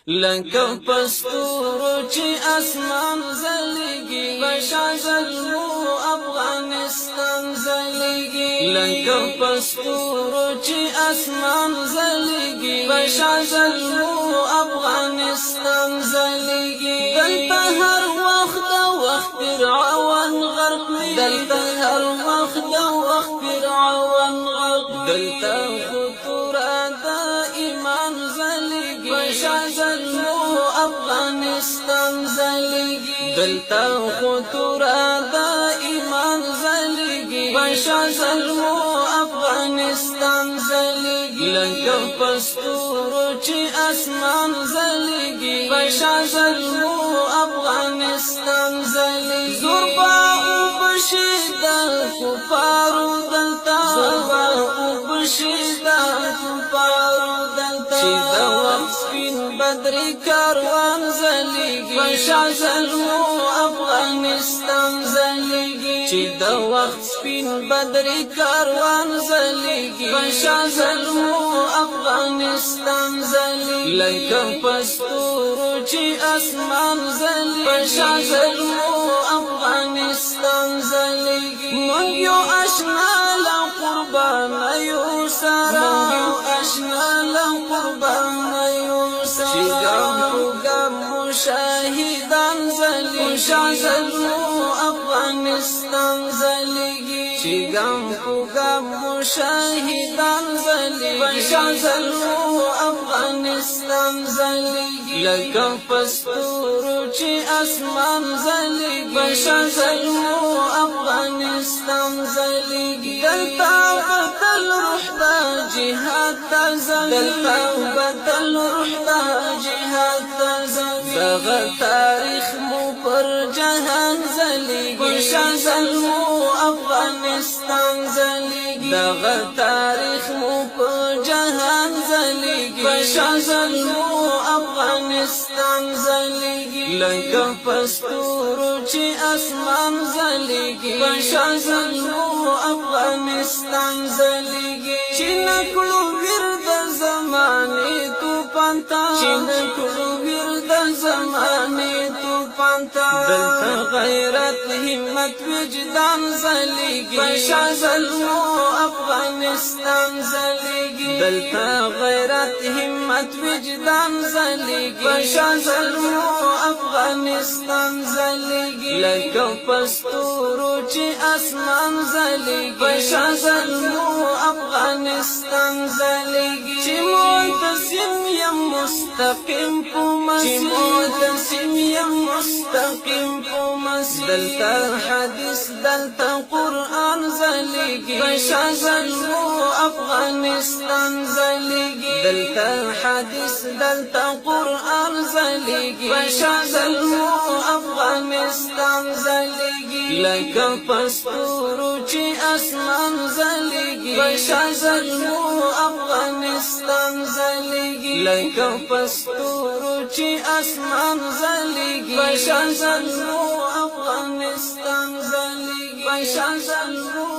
لکه پستورو چې اسمان زلیږي بشازلمو افغانستان زلیږي لکه پستورو چې اسمان زلیږي بشازلمو افغانستان زلیږي دلته هر وخت فرعون غرق دلته هر وخت فرعون غرق دلته خطوره د ایمان زلیږي بشازلمو افغانستان زلیږي دلته خطوره د ایمان زلیږي بشازلمو افغانستان زلیږي لکه پستورو چې اسمان زلیږي بشازلمو افغانستان زلیږي زوربا وبشید کفارو دلته زوربا وبشید کفارو دلته چې د وخت سپین بدري کاروان زلیږي بشازلمو افغانستان زلیږي چې د وخت سپین بدري کاروان زلیږي بشازلمو افغانستان زلیږي لکه پستورو چې اسمان زلیږي بشازلمو افغانستان زلیږي مونږ یو آشنا له قربانیو سره مونږ یو آشنا له قربانیو سره چې ګام په ګام مشاهدان زلیږي بشازلمو افغانستان زلیږي چې ګام په ګام مشاهدان زلیږي بشازلمو افغانستان زلیږي لکه پستورو چې اسمان زلیږي بشازلمو افغانستان زلیږي دلته بدل روح د جهاد ته دلته بدل روح د جهاد ته دغه تاریخ مو پر جهان زلیږي بشازلمو افغانستان زلیږي دغه تاریخ مو پر جهان زلیږي بشازلمو افغانستان زلیږي لکه پستورو چې اسمان زلیږي بشازلمو افغانستان زلیږي چې نکړو ورد زمانه توفان ته چې نکړو ورد زمانه توفان ته دلته غیرت همت وجدان زلیږي بشازلمو افغانستان زلیږي دلته غیرت همت وجدان زلیږي بشازلمو افغانستان زلیږي لکه پستورو چې اسمان زلیږي بشازلمو افغانستان زلیږي چې متصم یم مستقیم په مسیر چې متصم یم مستقیم په مسیر دلته حدیث دلته قرآن زلیږي بشازلمو افغانستان زلیږي دلته حدیث دلته قرآن زلیږي بشازلمو افغانستان زلیږي لکه پستورو چې اسمان زلیږي بشازلمو افغانستان زلیږي لکه پستورو چې اسمان زلیږي بشازلمو افغانستان زلیږي بشازلمو